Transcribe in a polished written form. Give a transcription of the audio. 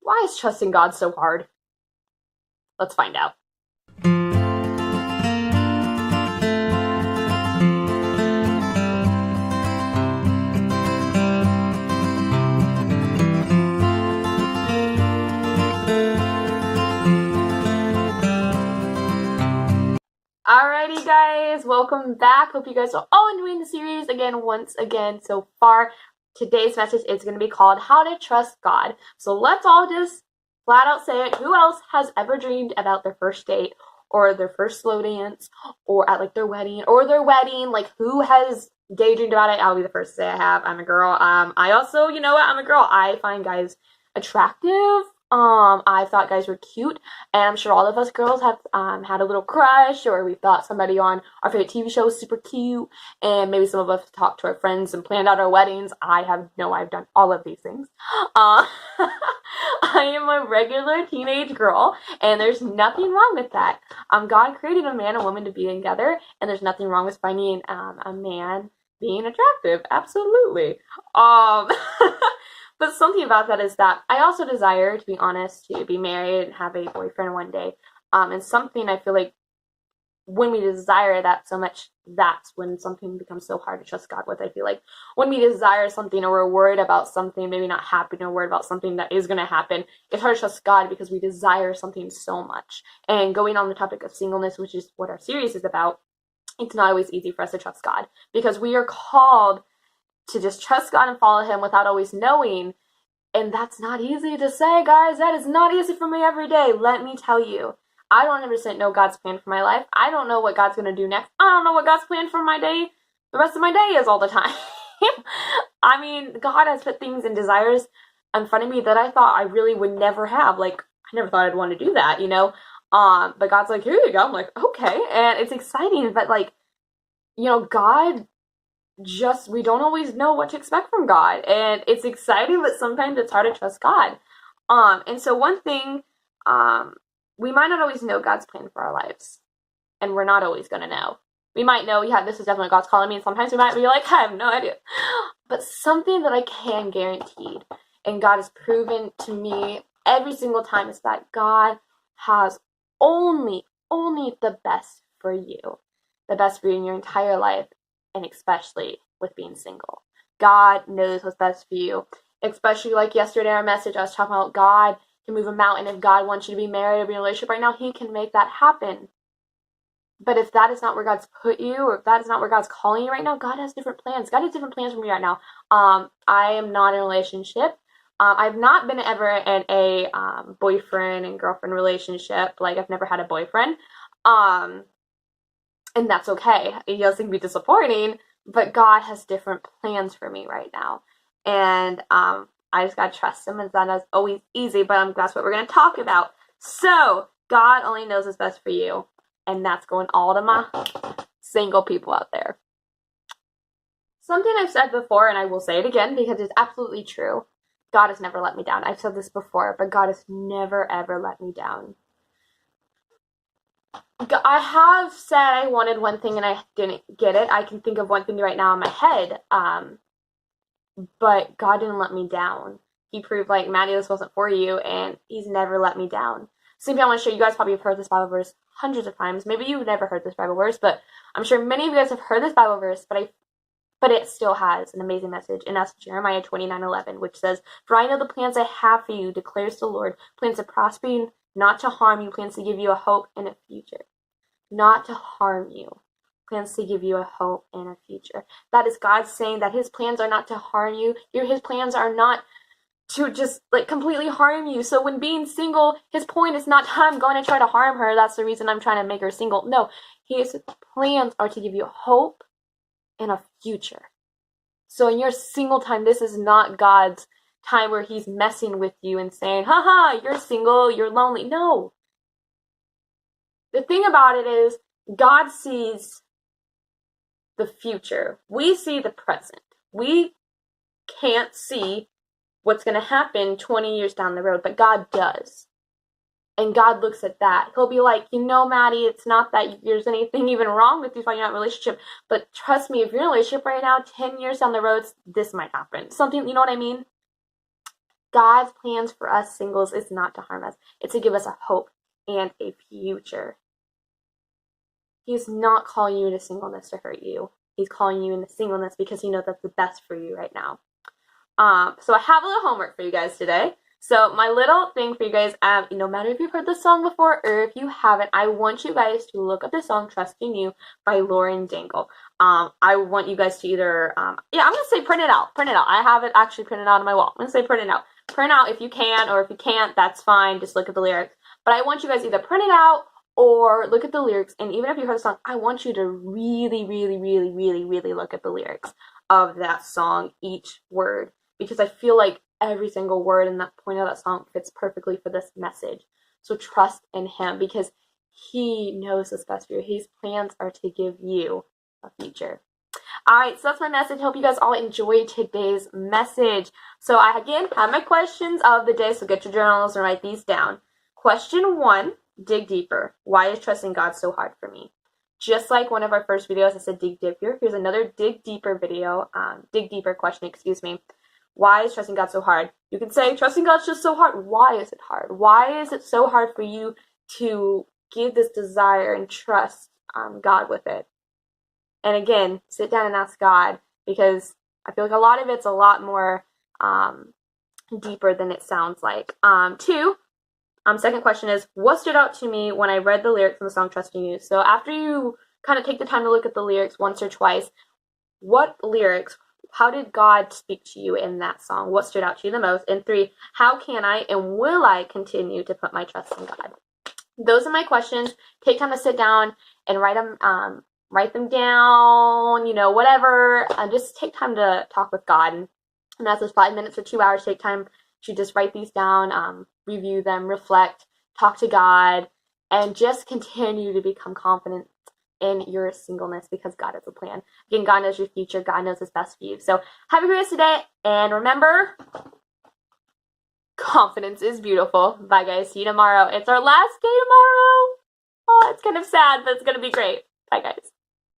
Why is trusting God so hard? Let's find out. Alrighty guys, welcome back. Hope you guys are all enjoying the series once again so far. Today's message is going to be called How to Trust God. So let's all just flat out say it. Who else has ever dreamed about their first date or their first slow dance or at like their wedding or their wedding? Like, who has daydreamed about it? I'll be the first to say I have. I'm a girl. I also, you know what? I'm a girl. I find guys attractive. I thought guys were cute, and I'm sure all of us girls have had a little crush, or we thought somebody on our favorite TV show was super cute, and maybe some of us talked to our friends and planned out our weddings. I've done all of these things. I am a regular teenage girl, and there's nothing wrong with that. God created a man and woman to be together, and there's nothing wrong with finding a man being attractive. Absolutely. But something about that is that I also desire, to be honest, to be married and have a boyfriend one day. And something I feel like when we desire that so much, that's when something becomes so hard to trust God with. I feel like when we desire something or we're worried about something, maybe not happening, or worried about something that is going to happen, it's hard to trust God because we desire something so much. And going on the topic of singleness, which is what our series is about, it's not always easy for us to trust God because we are called to just trust God and follow him without always knowing. And that's not easy to say, guys. That is not easy for me every day. Let me tell you. I don't 100% know God's plan for my life. I don't know what God's going to do next. I don't know what God's plan for my day, the rest of my day is all the time. I mean, God has put things and desires in front of me that I thought I really would never have. Like, I never thought I'd want to do that, you know? But God's like, here you go. I'm like, okay. And it's exciting, but like, you know, God we don't always know what to expect from God, and it's exciting, but sometimes it's hard to trust God. And so one thing, we might not always know God's plan for our lives, and we're not always going to know. We might know, yeah, this is definitely God's calling me, and sometimes we might be like, I have no idea. But something that I can guarantee, and God has proven to me every single time, is that God has only the best for you. The best for you in your entire life, and especially with being single. God knows what's best for you. Especially like yesterday, our message, I was talking about God can move a mountain. If God wants you to be married or be in a relationship right now, he can make that happen. But if that is not where God's put you, or if that is not where God's calling you right now, God has different plans. God has different plans for me right now. I am not in a relationship. I've not been ever in a boyfriend and girlfriend relationship. Like, I've never had a boyfriend. And that's okay. It doesn't be disappointing, but God has different plans for me right now. And I just gotta trust him, and it's not always easy, but that's what we're gonna talk about. So, God only knows what's best for you. And that's going all to my single people out there. Something I've said before, and I will say it again because it's absolutely true. God has never let me down. I've said this before, but God has never, ever let me down. I have said I wanted one thing and I didn't get it. I can think of one thing right now in my head, but God didn't let me down. He proved, like, Maddie, this wasn't for you, and he's never let me down. Same thing I want to show you guys. Probably have heard this Bible verse hundreds of times. Maybe you've never heard this Bible verse, but I'm sure many of you guys have heard this Bible verse, but it still has an amazing message, and that's Jeremiah 29:11, which says, "For I know the plans I have for you, declares the Lord, plans to prosper you, not to harm you, plans to give you a hope and a future." Not to harm you, plans to give you a hope and a future. That is God saying that his plans are not to harm you. His plans are not to just like completely harm you. So when being single, his point is not, I'm going to try to harm her. That's the reason I'm trying to make her single. No, his plans are to give you hope and a future. So in your single time, this is not God's time where he's messing with you and saying, haha, you're single, you're lonely. No. The thing about it is, God sees the future. We see the present. We can't see what's going to happen 20 years down the road, but God does. And God looks at that. He'll be like, you know, Maddie, it's not that there's anything even wrong with you while you're not in a relationship, but trust me, if you're in a relationship right now, 10 years down the road, this might happen. Something, you know what I mean? God's plans for us singles is not to harm us. It's to give us a hope and a future. He's not calling you into singleness to hurt you. He's calling you into singleness because he knows that's the best for you right now. So I have a little homework for you guys today. So my little thing for you guys, no matter if you've heard this song before or if you haven't, I want you guys to look up the song "Trusting You" by Lauren Daigle. I want you guys to either, I'm gonna say print it out. Print it out. I have it actually printed out on my wall. I'm gonna say print it out. Print out if you can, or if you can't, that's fine. Just look at the lyrics. But I want you guys either print it out or look at the lyrics. And even if you heard the song, I want you to really, really, really, really, really look at the lyrics of that song, each word, because I feel like every single word in that point of that song fits perfectly for this message. So trust in him because he knows what's best for you. His plans are to give you a future. All right, so that's my message. Hope you guys all enjoyed today's message. So I, again, have my questions of the day, so get your journals and write these down. Question 1, dig deeper. Why is trusting God so hard for me? Just like one of our first videos, I said dig deeper. Here's another dig deeper video, dig deeper question, excuse me. Why is trusting God so hard? You can say, trusting God's just so hard. Why is it hard? Why is it so hard for you to give this desire and trust God with it? And again, sit down and ask God, because I feel like a lot of it's a lot more deeper than it sounds like. 2, second question is, what stood out to me when I read the lyrics in the song Trusting You? So after you kind of take the time to look at the lyrics once or twice, what lyrics, how did God speak to you in that song? What stood out to you the most? And 3, how can I and will I continue to put my trust in God? Those are my questions. Take time to sit down and write them down, whatever. Just take time to talk with God. And that's just 5 minutes or 2 hours. Take time to just write these down, review them, reflect, talk to God, and just continue to become confident in your singleness because God has a plan. Again, God knows your future. God knows what's best for you. So have a great rest of the day. And remember, confidence is beautiful. Bye, guys. See you tomorrow. It's our last day tomorrow. Oh, it's kind of sad, but it's going to be great. Bye, guys.